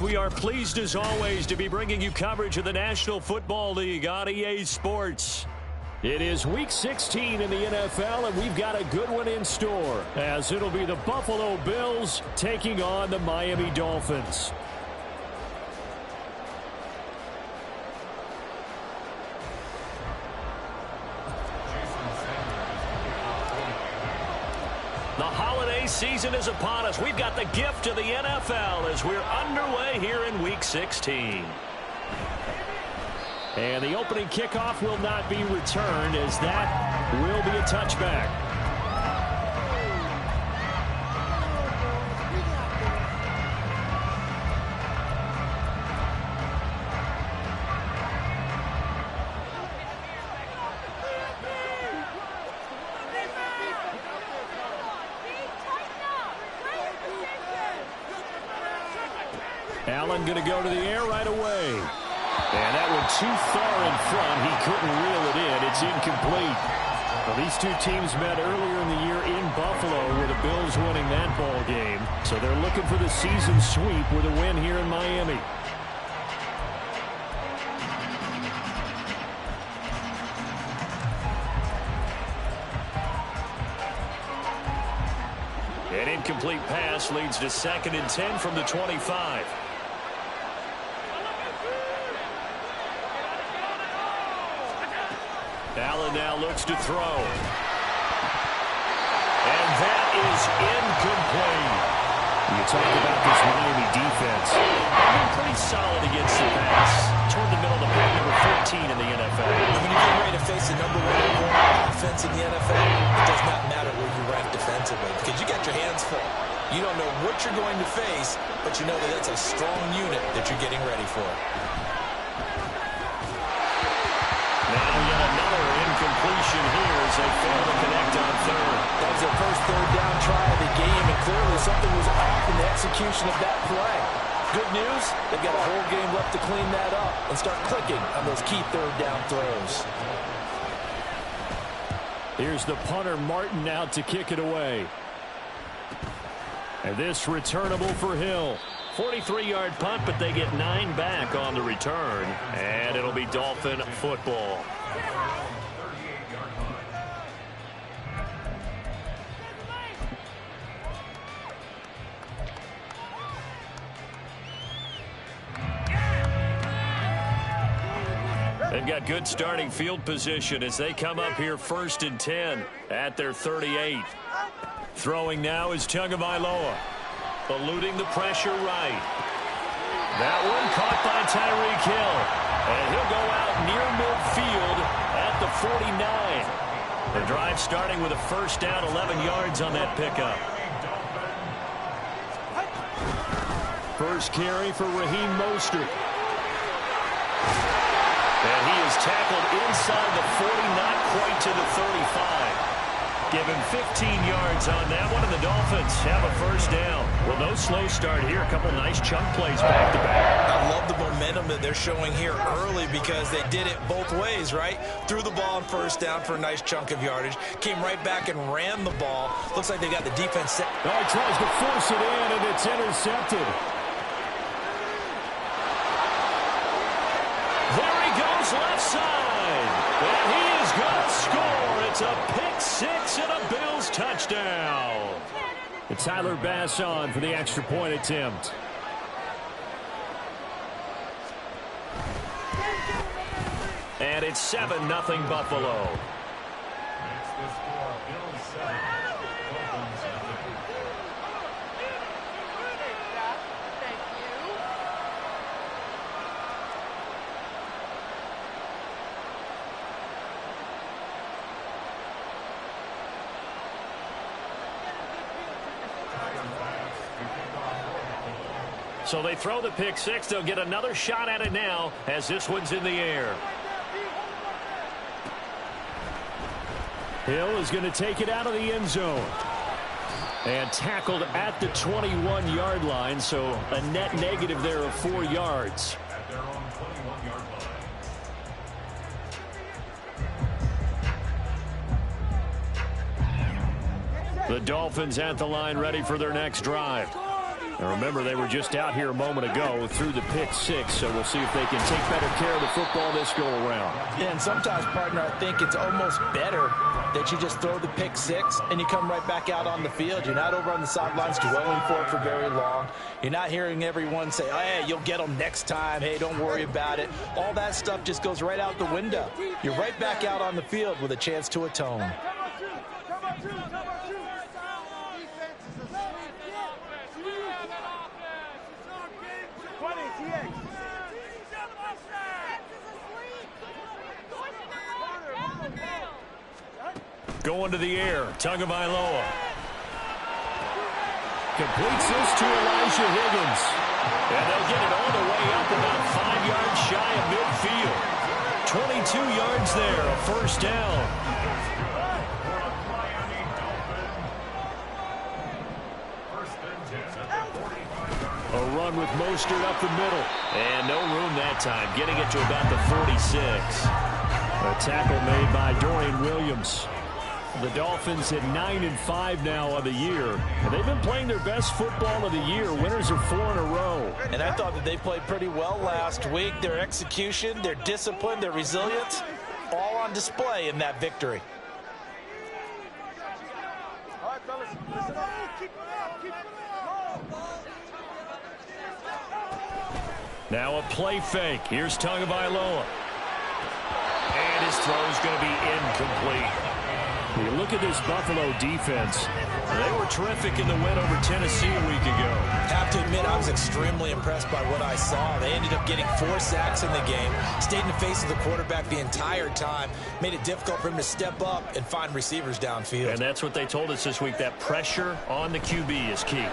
We are pleased as always to be bringing you coverage of the National Football League on EA Sports. It is Week 16 in the NFL, and we've got a good one in store, as it'll be the Buffalo Bills taking on the Miami Dolphins. The holiday season is upon us. We've got the gift of the NFL as we're underway here in Week 16. And the opening kickoff will not be returned, as that will be a touchback. Allen going to go to the air right away. And that one too far in front. He couldn't reel it in. It's incomplete. Well, these two teams met earlier in the year in Buffalo, with the Bills winning that ball game. So they're looking for the season sweep with a win here in Miami. An incomplete pass leads to 2nd and 10 from the 25. Allen now looks to throw. And that is incomplete. You talk about this Miami defense. They've been pretty solid against the pass. Toward the middle of the pack, number 14 in the NFL. When you get ready to face the number 1 overall offense in the NFL, it does not matter where you rank defensively, because you got your hands full. You don't know what you're going to face, but you know that that's a strong unit that you're getting ready for. Now yet another incompletion here as they fail to connect on third. That was their first third down try of the game, and clearly something was off in the execution of that play. Good news, they've got a whole game left to clean that up and start clicking on those key third down throws. Here's the punter, Martin, out to kick it away. And this returnable for Hill. 43-yard punt, but they get 9 back on the return. And it'll be Dolphin football. They've got good starting field position as they come up here 1st and 10 at their 38. Throwing now is Tagovailoa. Eluding the pressure right. That one caught by Tyreek Hill. And he'll go out near midfield at the 49. The drive starting with a first down, 11 yards on that pickup. First carry for Raheem Mostert. And he is tackled inside the 40, not quite to the 35. Give him 15 yards on that one, and the Dolphins have a first down. Well, no slow start here. A couple nice chunk plays back-to-back. I love the momentum that they're showing here early, because they did it both ways, right? Threw the ball on first down for a nice chunk of yardage. Came right back and ran the ball. Looks like they got the defense set. Oh, he tries to force it in, and it's intercepted. There he goes left side. And he is going to score. It's a pick-6 and a Bills touchdown. And Tyler Bass on for the extra point attempt. And it's 7-0 Buffalo. So they throw the pick-6. They'll get another shot at it now as this one's in the air. Hill is going to take it out of the end zone. And tackled at the 21-yard line, so a net negative there of 4 yards. The Dolphins at the line, ready for their next drive. And remember, they were just out here a moment ago through the pick six, so we'll see if they can take better care of the football this go-around. Yeah, and sometimes, partner, I think it's almost better that you just throw the pick six and you come right back out on the field. You're not over on the sidelines dwelling for it for very long. You're not hearing everyone say, oh, hey, you'll get them next time. Hey, don't worry about it. All that stuff just goes right out the window. You're right back out on the field with a chance to atone. Going to the air, Tagovailoa. Completes this to Elijah Higgins. And they'll get it all the way up about 5 yards shy of midfield. 22 yards there, a first down. A run with Mostert up the middle. And no room that time, getting it to about the 46. A tackle made by Dorian Williams. The Dolphins at 9-5 now of the year. And they've been playing their best football of the year. Winners of 4 in a row. And I thought that they played pretty well last week. Their execution, their discipline, their resilience, all on display in that victory. All right, fellas, listen up. Keep it up, keep it up. Now a play fake. Here's Tagovailoa. And his throw is going to be incomplete. You look at this Buffalo defense. They were terrific in the win over Tennessee a week ago. Have to admit, I was extremely impressed by what I saw. They ended up getting 4 sacks in the game, stayed in the face of the quarterback the entire time, made it difficult for him to step up and find receivers downfield. And that's what they told us this week, that pressure on the QB is key.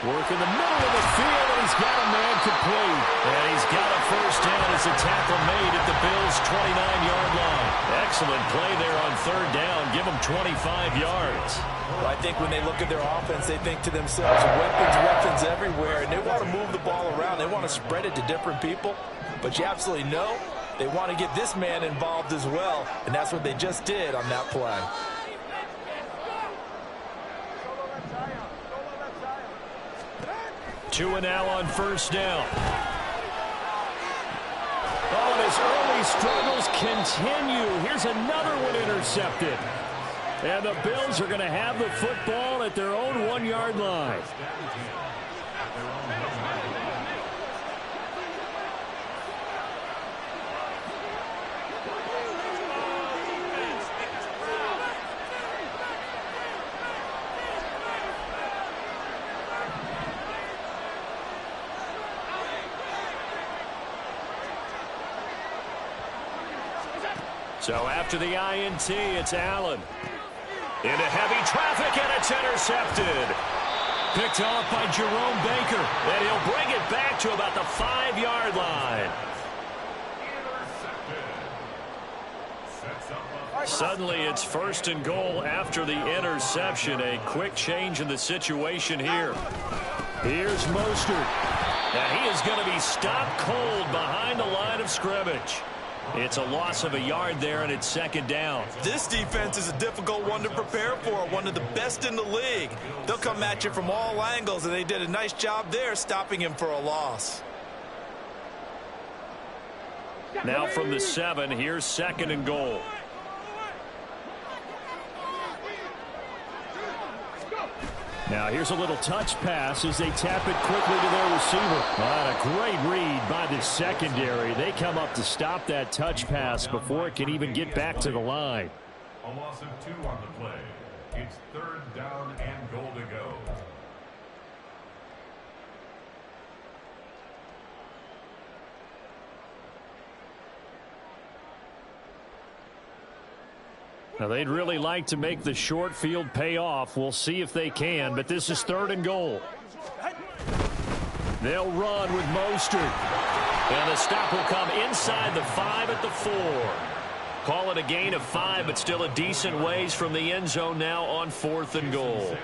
Work in the middle of the field, and he's got a man complete. And he's got a first down as a tackle made at the Bills' 29-yard line. Excellent play there on third down. Give them 25 yards. Well, I think when they look at their offense, they think to themselves, weapons everywhere, and they want to move the ball around. They want to spread it to different people. But you absolutely know they want to get this man involved as well, and that's what they just did on that play. Two and now on first down. Oh, and his early struggles continue. Here's another one intercepted. And the Bills are going to have the football at their own 1-yard line. So after the INT, it's Allen. Into heavy traffic, and it's intercepted. Picked off by Jerome Baker. And he'll bring it back to about the 5-yard line. Suddenly, it's first and goal after the interception. A quick change in the situation here. Here's Mostert. Now he is going to be stopped cold behind the line of scrimmage. It's a loss of a yard there, and it's second down. This defense is a difficult one to prepare for, one of the best in the league. They'll come at you from all angles, and they did a nice job there stopping him for a loss. Now from the 7, here's second and goal. Now here's a little touch pass as they tap it quickly to their receiver. A great read by the secondary. They come up to stop that touch pass before it can even get back to the line. A loss of 2 on the play. It's third down and goal to go. Now, they'd really like to make the short field pay off. We'll see if they can, but this is third and goal. They'll run with Mostert. And the stop will come inside the 5 at the 4. Call it a gain of 5, but still a decent ways from the end zone now on 4th and goal.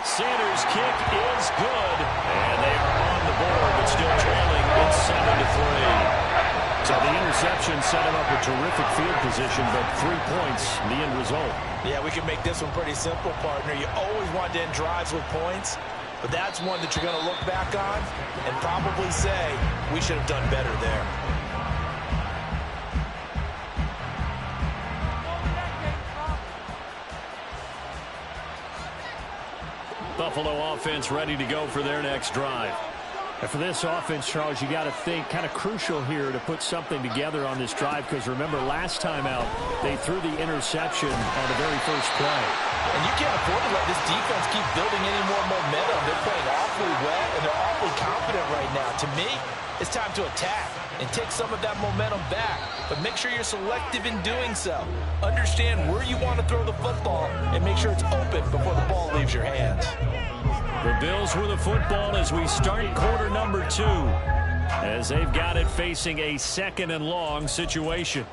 Sanders' kick is good, and they are on the board, but still trailing. It's 7-3. So the interception set him up a terrific field position, but 3 points, the end result. Yeah, we can make this one pretty simple, partner. You always want to end drives with points, but that's one that you're going to look back on and probably say, we should have done better there. Buffalo offense ready to go for their next drive. And for this offense, Charles, you got to think kind of crucial here to put something together on this drive, because remember, last time out, they threw the interception on the very first play. And you can't afford to let this defense keep building any more momentum. They're playing awfully well, and they're awfully confident right now. To me, it's time to attack and take some of that momentum back. But make sure you're selective in doing so. Understand where you want to throw the football and make sure it's open before the ball leaves your hands. The Bills with the football as we start quarter number 2, as they've got it facing a 2nd and long situation.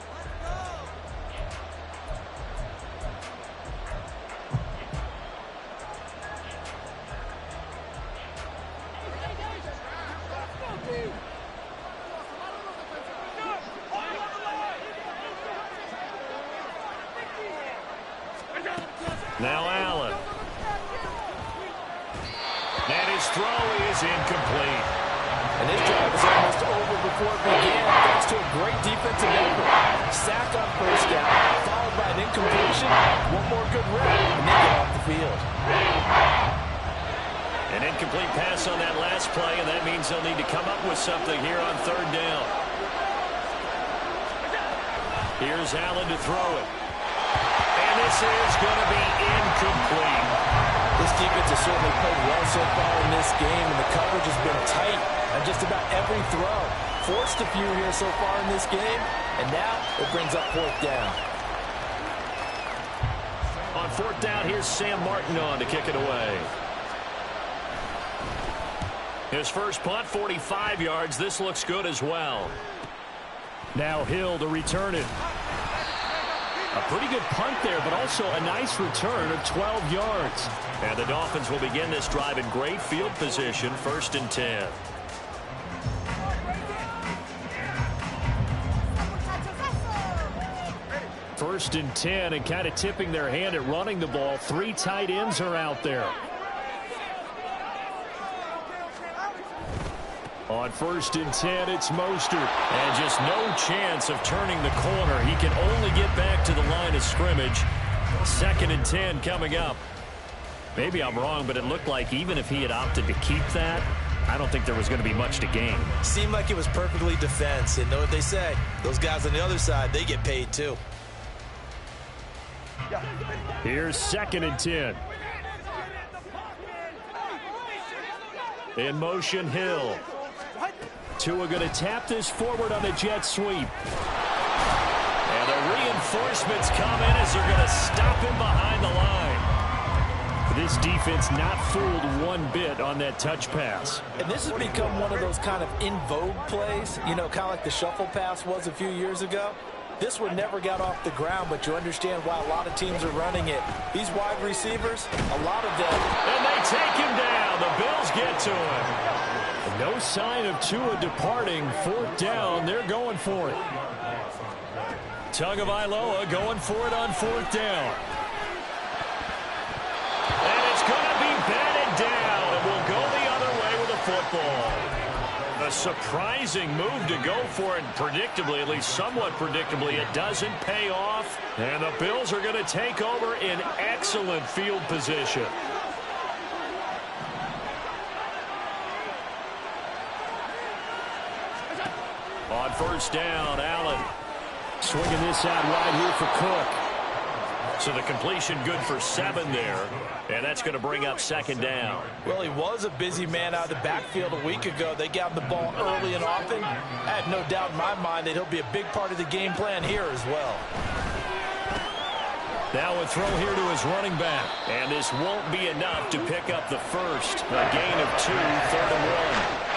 Now Allen. And his throw is incomplete. And this drive is almost over before it began, thanks to a great defensive effort. Sack on first down, followed by an incompletion. One more good rep, and they get off the field. An incomplete pass on that last play, and that means they'll need to come up with something here on 3rd down. Here's Allen to throw it. And this is going to be incomplete. This defense has certainly played well so far in this game, and the coverage has been tight on just about every throw. Forced a few here so far in this game, and now it brings up 4th down. On 4th down, here's Sam Martin on to kick it away. His first punt, 45 yards. This looks good as well. Now Hill to return it. A pretty good punt there, but also a nice return of 12 yards. And the Dolphins will begin this drive in great field position, 1st and 10. First and 10, and kind of tipping their hand at running the ball. 3 tight ends are out there. On 1st and 10, it's Mostert. And just no chance of turning the corner. He can only get back to the line of scrimmage. 2nd and 10 coming up. Maybe I'm wrong, but it looked like even if he had opted to keep that, I don't think there was going to be much to gain. Seemed like it was perfectly defense. And know what they say, those guys on the other side, they get paid too. Here's 2nd and 10. In motion, Hill. Tua going to tap this forward on the jet sweep. And the reinforcements come in as they're going to stop him behind the line. This defense not fooled one bit on that touch pass. And this has become one of those kind of in vogue plays, you know, kind of like the shuffle pass was a few years ago. This one never got off the ground, but you understand why a lot of teams are running it. These wide receivers, a lot of them. And they take him down. The Bills get to him. No sign of Tua departing. 4th down. They're going for it. Tagovailoa going for it on 4th down. And it's going to be batted down. And we'll go the other way with the football. A surprising move to go for it. Predictably, at least somewhat predictably, it doesn't pay off. And the Bills are going to take over in excellent field position. On 1st down, Allen. Swinging this out wide here for Cook. So the completion good for 7 there. And that's going to bring up 2nd down. Well, he was a busy man out of the backfield a week ago. They got him the ball early and often. I have no doubt in my mind that he'll be a big part of the game plan here as well. Now a throw here to his running back. And this won't be enough to pick up the first. A gain of 2, 3rd and 1.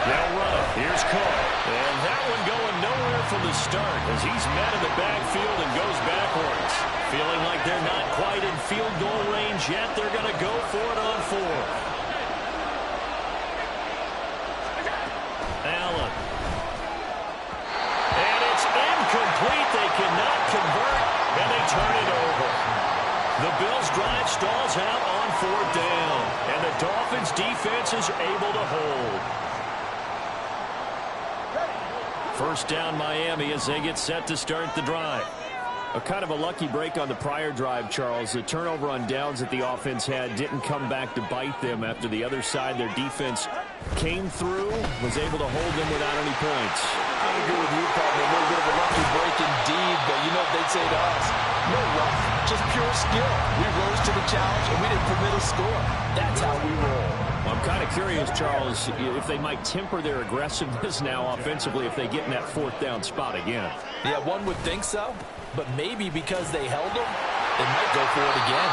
They'll run it. Here's Cook. And that one going nowhere from the start as he's met in the backfield and goes backwards. Feeling like they're not quite in field goal range yet. They're going to go for it on 4th. Allen. And it's incomplete. They cannot convert, and they turn it over. The Bills' drive stalls out on 4th down, and the Dolphins' defense is able to hold. First down, Miami, as they get set to start the drive. A kind of a lucky break on the prior drive, Charles. The turnover on downs that the offense had didn't come back to bite them after the other side. Their defense came through, was able to hold them without any points. I agree with you, partner. A little bit of a lucky break indeed, but you know what they'd say to us? No luck, just pure skill. We rose to the challenge, and we didn't permit a score. That's how we roll. I'm kind of curious, Charles, if they might temper their aggressiveness now offensively if they get in that 4th down spot again. Yeah, one would think so, but maybe because they held them, they might go for it again.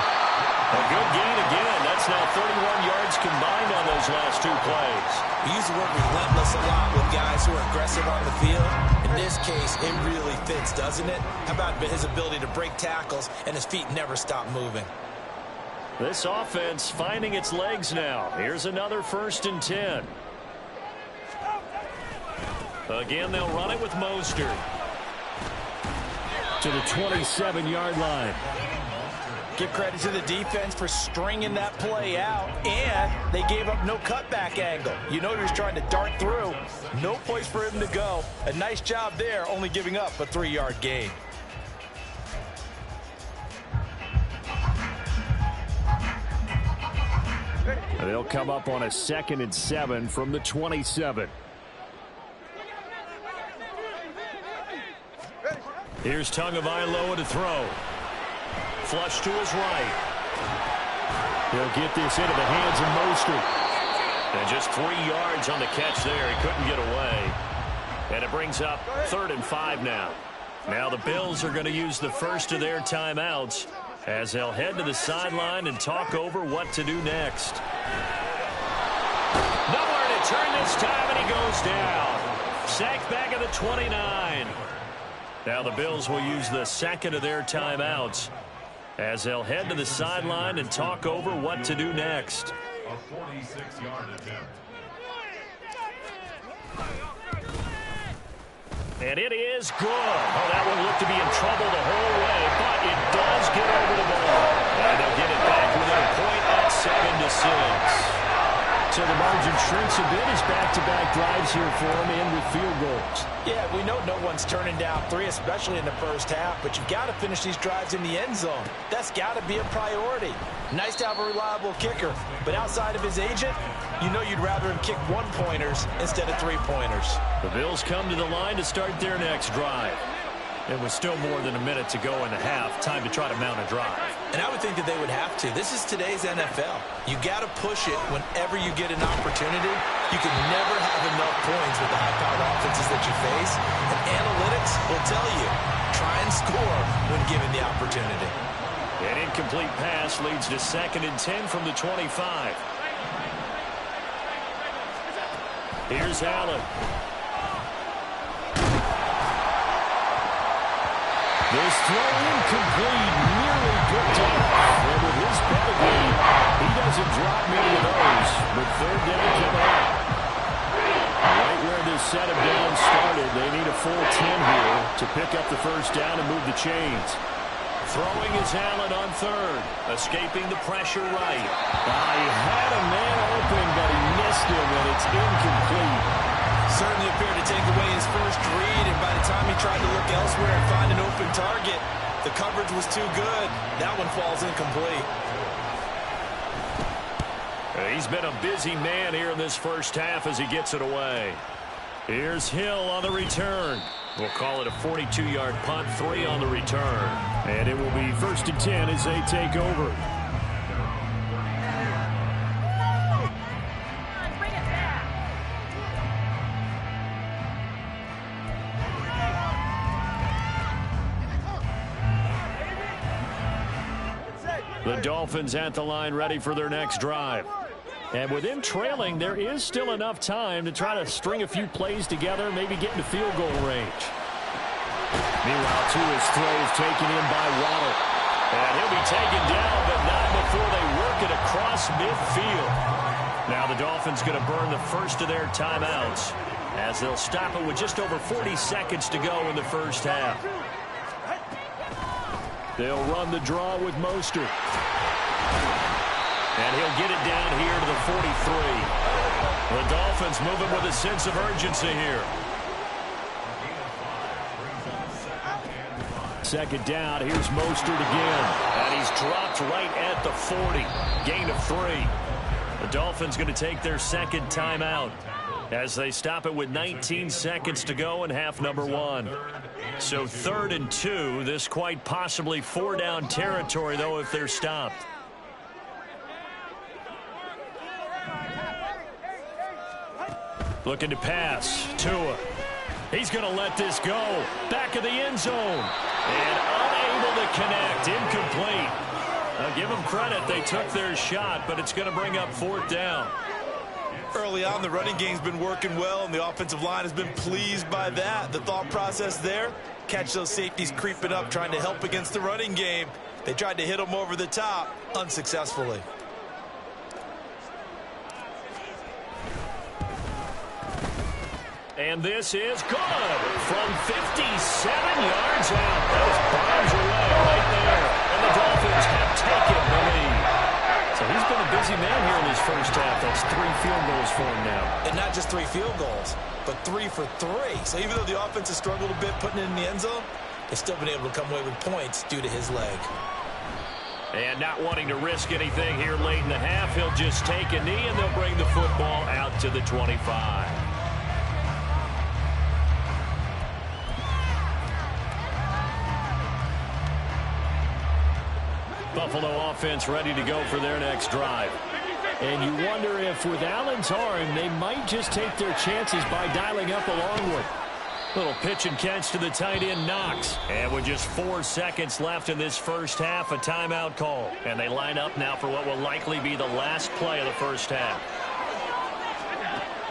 A good gain again. That's now 31 yards combined on those last 2 plays. We use the word relentless a lot with guys who are aggressive on the field. In this case, it really fits, doesn't it? How about his ability to break tackles and his feet never stop moving? This offense finding its legs now. Here's another 1st and 10. Again, they'll run it with Mostert. To the 27-yard line. Give credit to the defense for stringing that play out, and they gave up no cutback angle. You know he was trying to dart through. No place for him to go. A nice job there, only giving up a 3-yard gain. They'll come up on a 2nd and 7 from the 27. Here's Tagovailoa to throw. Flush to his right. He'll get this into the hands of Mostert. And just 3 yards on the catch there. He couldn't get away. And it brings up 3rd and 5 now. Now the Bills are going to use the first of their timeouts as they'll head to the sideline and talk over what to do next. Nowhere to turn this time, and he goes down. Sacked back at the 29. Now the Bills will use the second of their timeouts as they'll head to the sideline and talk over what to do next. A 46-yard attempt. And it is good. Oh, that one looked to be in trouble the whole way, but it does get over the ball. And they'll get it back within a point at 7-6. So the margin shrinks a bit as back-to-back drives here for them and with field goals. Yeah, we know no one's turning down 3, especially in the first half, but you've got to finish these drives in the end zone. That's got to be a priority. Nice to have a reliable kicker, but outside of his agent, you know you'd rather him kick 1-pointers instead of 3-pointers. The Bills come to the line to start their next drive. It was still more than a minute to go in the half. Time to try to mount a drive. And I would think that they would have to. This is today's NFL. You got to push it whenever you get an opportunity. You can never have enough points with the high-powered offenses that you face. And analytics will tell you, try and score when given the opportunity. An incomplete pass leads to 2nd and 10 from the 25. Here's Allen. This throw incomplete, nearly picked up. And with his pedigree, he doesn't drop many of those. But 3rd down coming up. Right where this set of downs started, they need a full 10 here to pick up the 1st down and move the chains. Throwing is Allen on 3rd. Escaping the pressure right. He had a man open, but he missed him, and it's incomplete. Certainly appeared to take away his first read, and by the time he tried to look elsewhere and find an open target, the coverage was too good. That one falls incomplete. He's been a busy man here in this first half as he gets it away. Here's Hill on the return. We'll call it a 42-yard punt, 3 on the return. And it will be 1st and 10 as they take over. The Dolphins at the line ready for their next drive. And with them trailing, there is still enough time to try to string a few plays together, maybe get into field goal range. Meanwhile, Tua's throw is taken in by Waddle. And he'll be taken down, but not before they work it across midfield. Now the Dolphins going to burn the first of their timeouts as they'll stop it with just over 40 seconds to go in the first half. They'll run the draw with Mostert. And he'll get it down here to the 43. The Dolphins moving with a sense of urgency here. Second down, here's Mostert again. And he's dropped right at the 40. Gain of 3. The Dolphins going to take their second timeout as they stop it with 19 seconds to go in half number 1. So 3rd and 2. This quite possibly 4-down territory, though, if they're stopped. Looking to pass. Tua. He's going to let this go. Back of the end zone. And unable to connect. Incomplete. Now give them credit. They took their shot, but it's going to bring up 4th down. Early on, the running game's been working well, and the offensive line has been pleased by that. The thought process there, catch those safeties creeping up, trying to help against the running game. They tried to hit them over the top, unsuccessfully. And this is good from 57 yards out. Those bombs away right there. And the Dolphins have taken the lead. So he's been a busy man here in his first half. That's 3 field goals for him now. And not just 3 field goals, but 3 for 3. So even though the offense has struggled a bit putting it in the end zone, they've still been able to come away with points due to his leg. And not wanting to risk anything here late in the half, he'll just take a knee and they'll bring the football out to the 25. Buffalo offense ready to go for their next drive. And you wonder if with Allen's arm, they might just take their chances by dialing up a long one. Little pitch and catch to the tight end, Knox. And with just 4 seconds left in this first half, a timeout call. And they line up now for what will likely be the last play of the first half.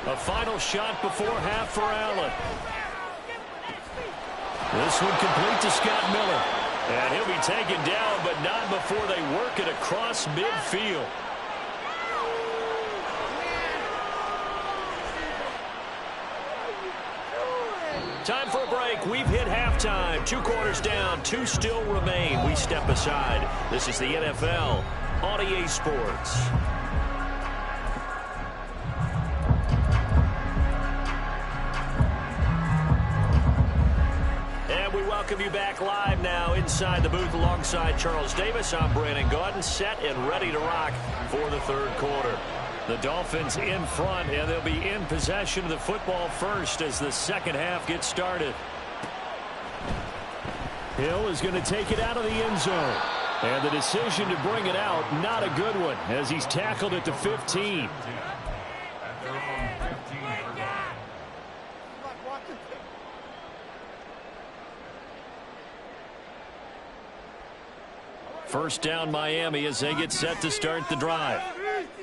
A final shot before half for Allen. This one complete to Scott Miller. And he'll be taken down, but not before they work it across midfield. Time for a break. We've hit halftime. 2 quarters down, 2 still remain. We step aside. This is the NFL on EA Sports. And we welcome you back live now inside the booth alongside Charles Davis. I'm Brandon Gaudin, set and ready to rock for the 3rd quarter. The Dolphins in front, and they'll be in possession of the football first as the second half gets started. Hill is going to take it out of the end zone. And the decision to bring it out, not a good one, as he's tackled at the 15. First down Miami as they get set to start the drive.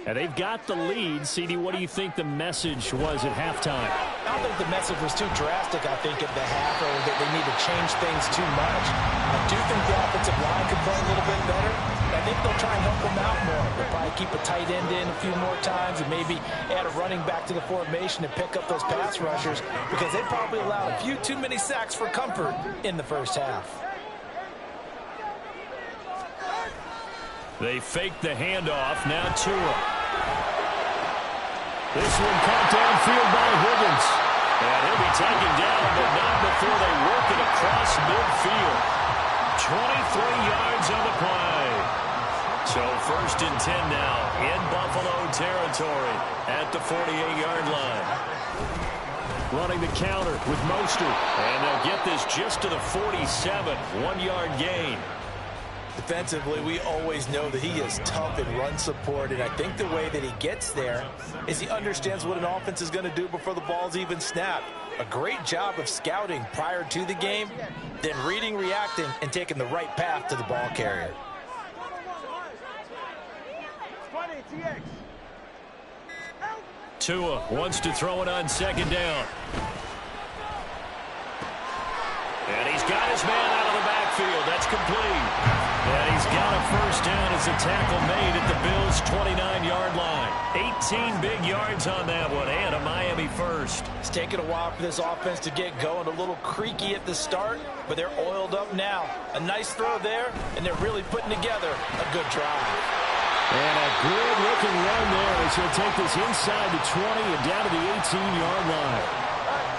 And they've got the lead. CD, what do you think the message was at halftime? I don't think the message was too drastic, I think, at the half, or that they need to change things too much. I do think the offensive line could play a little bit better. I think they'll try and help them out more. They'll probably keep a tight end in a few more times and maybe add a running back to the formation to pick up those pass rushers, because they probably allowed a few too many sacks for comfort in the first half. They fake the handoff. Now Tua. This one caught downfield by Higgins. And he'll be taken down, but not before they work it across midfield. 23 yards on the play. So 1st and 10 now in Buffalo territory at the 48-yard line. Running the counter with Mostert. And they'll get this just to the 47. 1-yard gain. Defensively, we always know that he is tough in run support, and I think the way that he gets there is he understands what an offense is going to do before the ball's even snapped. A great job of scouting prior to the game, then reading, reacting, and taking the right path to the ball carrier. Tua wants to throw it on 2nd down. And he's got his man out of the backfield. That's complete. And he's got a first down as a tackle made at the Bills' 29-yard line. 18 big yards on that one, and a Miami first. It's taken a while for this offense to get going. A little creaky at the start, but they're oiled up now. A nice throw there, and they're really putting together a good drive. And a good-looking run there as he'll take this inside the 20 and down to the 18-yard line.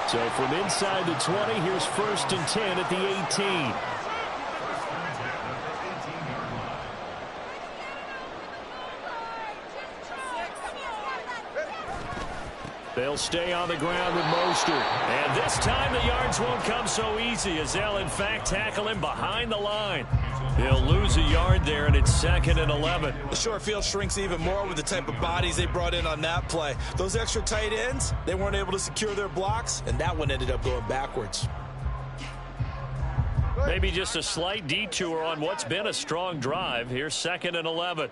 So from inside the 20, here's 1st and 10 at the 18. They'll stay on the ground with Mostert. And this time the yards won't come so easy as they'll, in fact, tackle him behind the line. He'll lose a yard there, and it's 2nd and 11. The short field shrinks even more with the type of bodies they brought in on that play. Those extra tight ends, they weren't able to secure their blocks, and that one ended up going backwards. Maybe just a slight detour on what's been a strong drive. Here's 2nd and 11.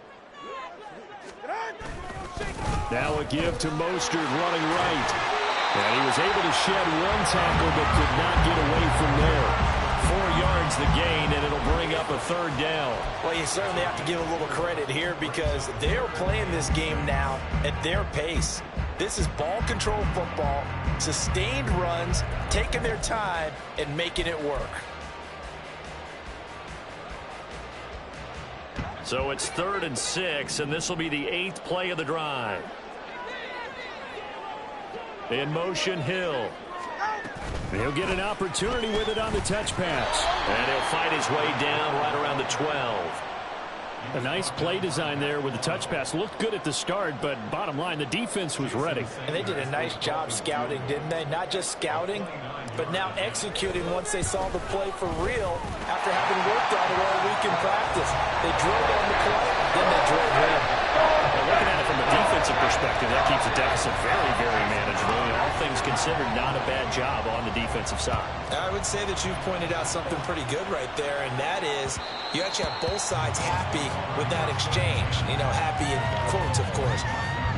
Now a give to Mostert running right. And he was able to shed one tackle but could not get away from there. 4 yards the gain, and it'll bring up a 3rd down. Well, you certainly have to give a little credit here because they're playing this game now at their pace. This is ball control football, sustained runs, taking their time, and making it work. So it's 3rd and 6, and this will be the 8th play of the drive. In motion, Hill. He'll get an opportunity with it on the touch pass. And he'll fight his way down right around the 12. A nice play design there with the touch pass. Looked good at the start, but bottom line, the defense was ready. And they did a nice job scouting, didn't they? Not just scouting, but now executing once they saw the play for real after having worked on it all week in practice. They drilled on the play, then they drilled in. Well, looking at it from a defensive perspective, that keeps the deficit very, very manageable. And all things considered, not a bad job on the defensive side. I would say that you've pointed out something pretty good right there, and that is you actually have both sides happy with that exchange. You know, happy in quotes, of course.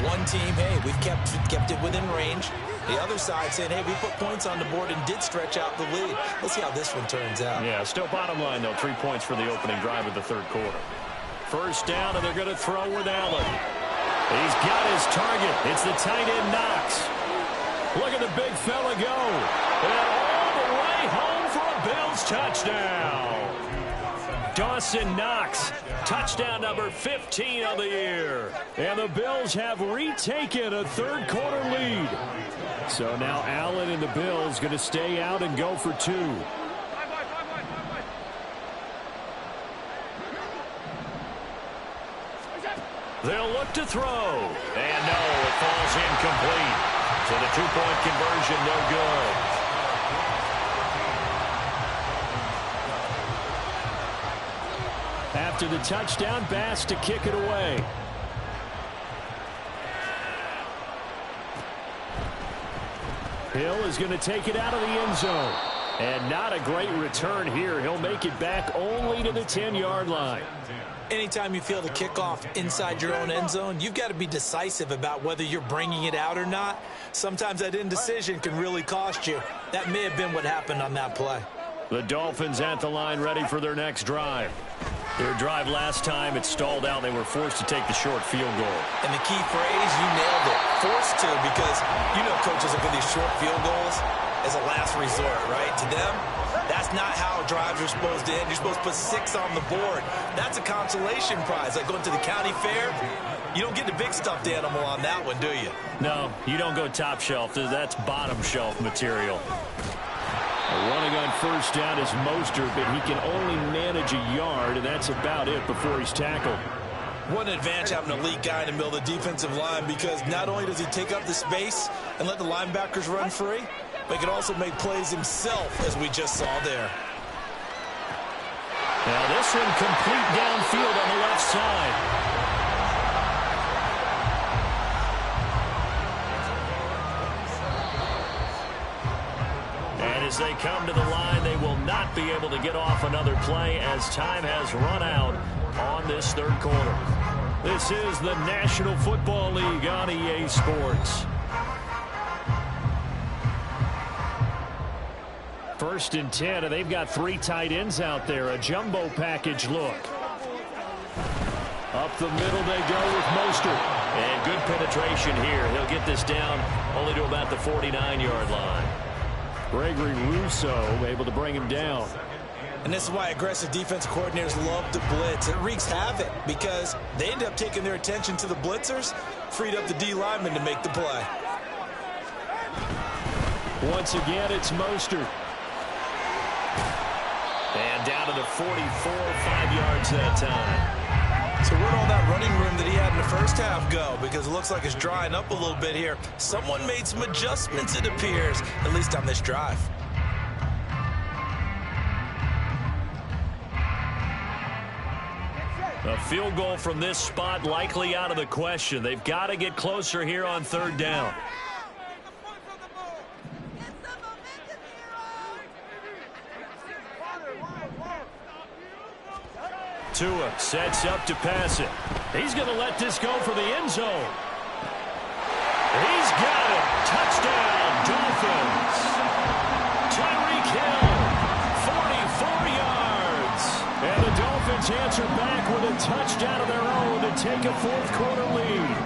One team, hey, we've kept it within range. The other side saying, hey, we put points on the board and did stretch out the lead. Let's see how this one turns out. Yeah, still bottom line, though, 3 points for the opening drive of the 3rd quarter. First down, and they're going to throw with Allen. He's got his target. It's the tight end, Knox. Look at the big fella go. And all the way home for a Bills touchdown. Dawson Knox, touchdown number 15 of the year. And the Bills have retaken a 3rd quarter lead. So now Allen and the Bills going to stay out and go for 2. They'll look to throw. And no, it falls incomplete. So the 2-point conversion, no good. After the touchdown, Bass to kick it away. Hill is going to take it out of the end zone. And not a great return here. He'll make it back only to the 10-yard line. Anytime you feel the kickoff inside your own end zone, you've got to be decisive about whether you're bringing it out or not. Sometimes that indecision can really cost you. That may have been what happened on that play. The Dolphins at the line ready for their next drive. Their drive last time, it stalled out. They were forced to take the short field goal. And the key phrase, you nailed it. Forced to, because you know coaches look at these short field goals as a last resort, right? To them, that's not how drives are supposed to end. You're supposed to put 6 on the board. That's a consolation prize. Like going to the county fair, you don't get the big stuffed animal on that one, do you? No, you don't go top shelf. That's bottom shelf material. Running on first down is Mostert, but he can only manage a yard, and that's about it before he's tackled. What an advantage having an elite guy in the middle of the defensive line, because not only does he take up the space and let the linebackers run free, but he can also make plays himself, as we just saw there. Now this one complete downfield on the left side. And as they come to the line, they will not be able to get off another play as time has run out on this 3rd quarter. This is the National Football League on EA Sports. 1st and 10, and they've got 3 tight ends out there. A jumbo package look. Up the middle they go with Mostert. And good penetration here. He'll get this down only to about the 49-yard line. Gregory Rousseau able to bring him down. And this is why aggressive defensive coordinators love to blitz. It wreaks havoc because they end up taking their attention to the blitzers, freed up the D lineman to make the play. Once again, it's Mostert. And down to the 44, 5 yards that time. So where'd all that running room that he had in the first half go? Because it looks like it's drying up a little bit here. Someone made some adjustments, it appears, at least on this drive. A field goal from this spot likely out of the question. They've got to get closer here on third down. Tua sets up to pass it. He's going to let this go for the end zone. He's got it. Touchdown, Dolphins. Tyreek Hill, 44 yards. And the Dolphins answer back with a touchdown of their own to take a fourth-quarter lead.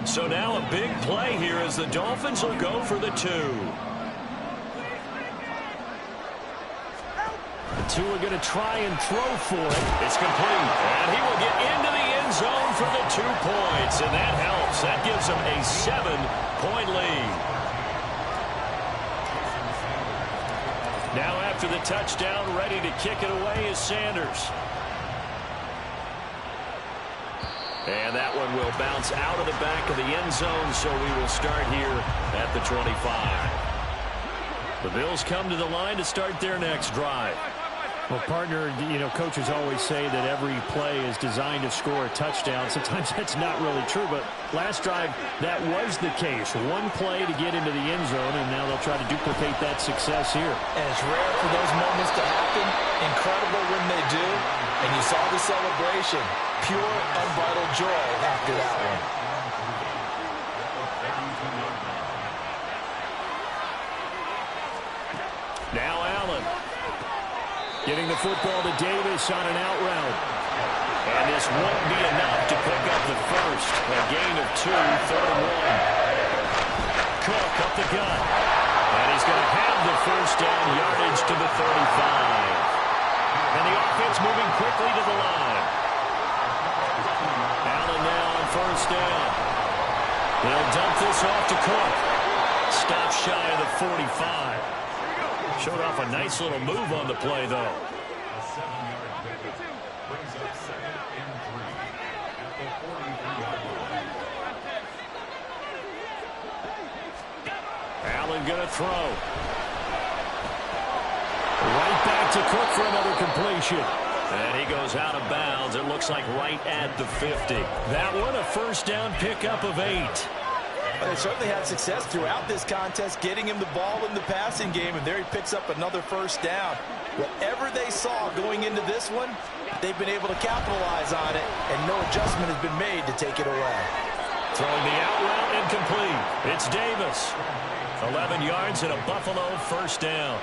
So now a big play here as the Dolphins will go for the 2. The 2 are going to try and throw for it. It's complete. And he will get into the end zone for the 2 points. And that helps. That gives them a 7-point lead. Now after the touchdown, ready to kick it away is Sanders. And that one will bounce out of the back of the end zone, so we will start here at the 25. The Bills come to the line to start their next drive. Well, partner, you know, coaches always say that every play is designed to score a touchdown. Sometimes that's not really true, but last drive, that was the case. One play to get into the end zone, and now they'll try to duplicate that success here. And it's rare for those moments to happen. Incredible when they do. And you saw the celebration. Pure, unbridled joy after that one. Now Allen. Getting the football to Davis on an out route. And this won't be enough to pick up the first. A gain of 2, 3rd and 1. Cook up the gut. And he's going to have the first down, yardage to the 35. And the offense moving quickly to the line. Allen now on first down. They'll dump this off to Cook. Stop shy of the 45. Showed off a nice little move on the play, though. A 7-yard pickup brings up 2nd and 3 at the 43-yard line. Allen going to throw. Right back to Cook for another completion. And he goes out of bounds. It looks like right at the 50. That one a first down pickup of 8. Well, they certainly had success throughout this contest, getting him the ball in the passing game, and there he picks up another first down. Whatever they saw going into this one, they've been able to capitalize on it, and no adjustment has been made to take it away. Throwing the out route incomplete. It's Davis. 11 yards and a Buffalo first down.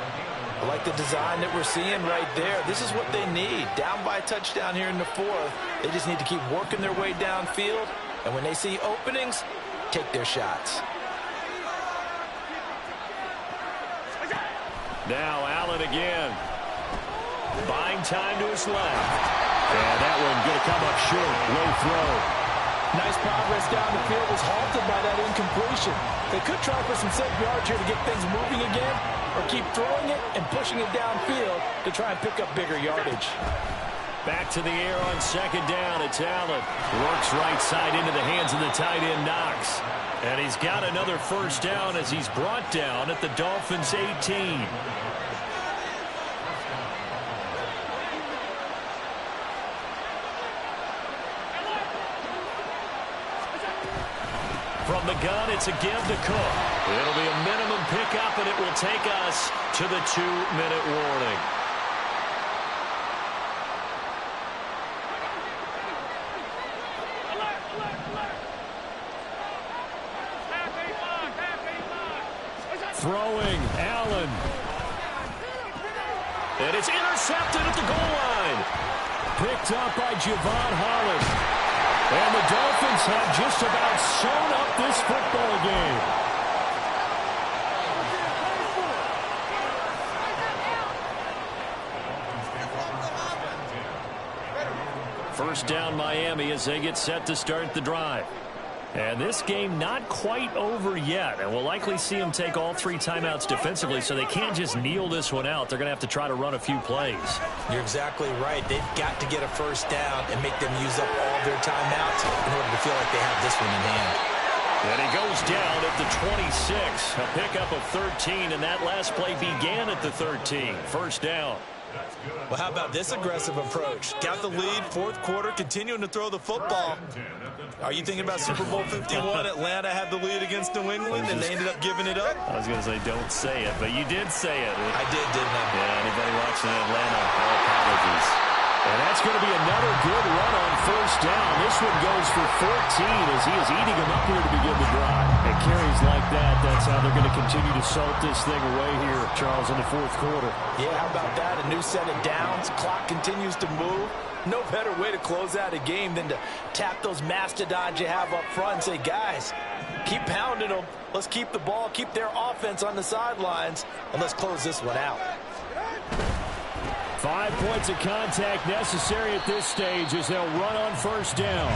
I like the design that we're seeing right there. This is what they need. Down by a touchdown here in the 4th. They just need to keep working their way downfield, and when they see openings, take their shots. Now Allen again. Buying time to his left. And that one going to come up short. Low throw. Nice progress down the field, was halted by that incompletion. They could try for some safe yards here to get things moving again, or keep throwing it and pushing it downfield to try and pick up bigger yardage. Back to the air on second down. It's Allen. Works right side into the hands of the tight end, Knox. And he's got another first down as he's brought down at the Dolphins' 18. From the gun, it's a give to Cook. It'll be a minimum pickup, and it will take us to the 2-minute warning. Throwing, Allen. And it's intercepted at the goal line. Picked up by Javon Holland. And the Dolphins have just about sewn up this football game. First down Miami as they get set to start the drive. And this game not quite over yet. And we'll likely see them take all 3 timeouts defensively, so they can't just kneel this one out. They're going to have to try to run a few plays. You're exactly right. They've got to get a first down and make them use up all their timeouts in order to feel like they have this one in hand. And he goes down at the 26. A pickup of 13, and that last play began at the 13. First down. Well, how about this aggressive approach? Got the lead, fourth quarter, continuing to throw the football. Are you thinking about Super Bowl 51? Atlanta had the lead against New England, and they ended up giving it up? I was going to say, don't say it, but you did say it. I did, didn't I? Yeah, anybody watching Atlanta, our apologies. And that's going to be another good run on first down. This one goes for 14 as he is eating them up here to begin the drive. And carries like that, that's how they're going to continue to salt this thing away here, Charles, in the fourth quarter. Yeah, how about that? A new set of downs. Clock continues to move. No better way to close out a game than to tap those mastodons you have up front and say, guys, keep pounding them. Let's keep the ball, keep their offense on the sidelines, and let's close this one out. 5 points of contact necessary at this stage as they'll run on first down.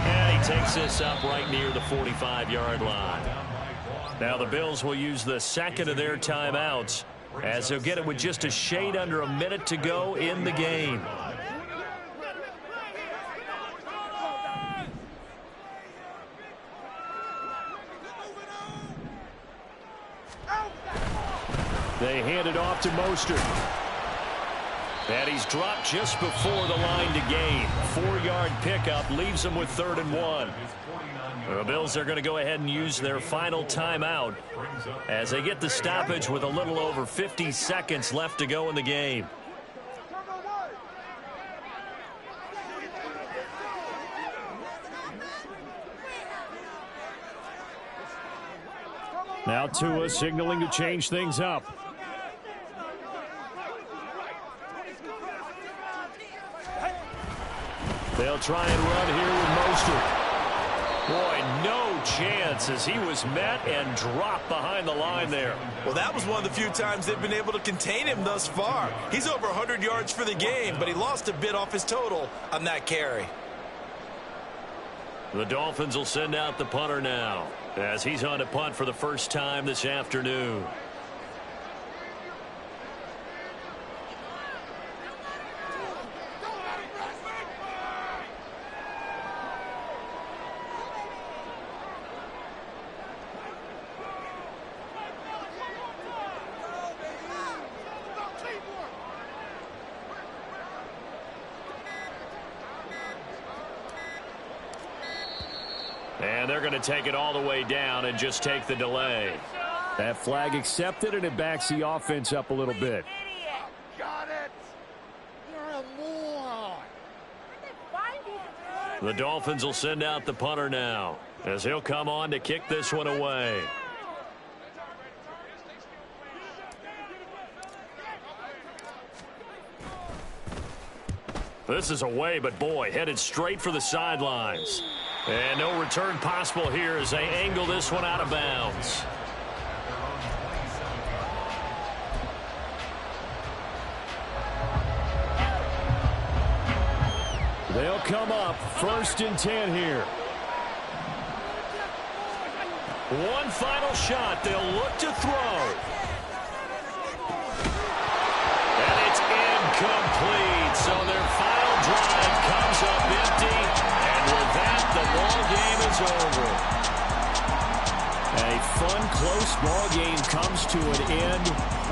And he takes this up right near the 45-yard line. Now the Bills will use the second of their timeouts as they'll get it with just a shade under a minute to go in the game. They hand it off to Mostert. And he's dropped just before the line to gain. 4-yard pickup leaves them with 3rd and 1. The Bills are going to go ahead and use their final timeout as they get the stoppage with a little over 50 seconds left to go in the game. Now Tua signaling to change things up. They'll try and run here with Mostert. Boy, no chance as he was met and dropped behind the line there. Well, that was one of the few times they've been able to contain him thus far. He's over 100 yards for the game, but he lost a bit off his total on that carry. The Dolphins will send out the punter now as he's on to punt for the first time this afternoon. And they're going to take it all the way down and just take the delay. That flag accepted, and it backs the offense up a little bit. Got it. You're a moron. The Dolphins will send out the punter now as he'll come on to kick this one away. This is away, but boy, headed straight for the sidelines. And no return possible here as they angle this one out of bounds. They'll come up 1st and 10 here. One final shot. They'll look to throw. And it's incomplete. So their final drive comes up empty. And with that, the ball game is over. A fun, close ball game comes to an end.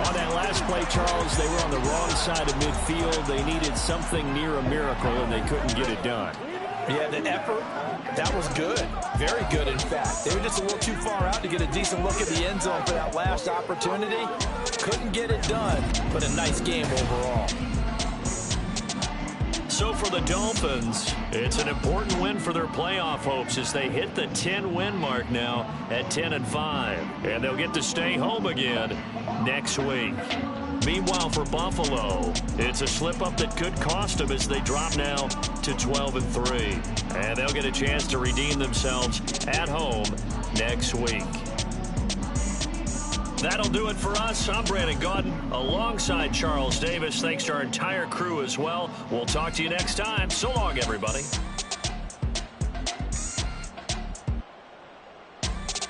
On that last play, Charles, they were on the wrong side of midfield. They needed something near a miracle, and they couldn't get it done. Yeah, the effort, that was good. Very good, in fact. They were just a little too far out to get a decent look at the end zone for that last opportunity. Couldn't get it done, but a nice game overall. So for the Dolphins, it's an important win for their playoff hopes as they hit the 10-win mark now at 10-5. And they'll get to stay home again next week. Meanwhile, for Buffalo, it's a slip-up that could cost them as they drop now to 12-3. And they'll get a chance to redeem themselves at home next week. That'll do it for us. I'm Brandon Gaudin alongside Charles Davis. Thanks to our entire crew as well. We'll talk to you next time. So long, everybody.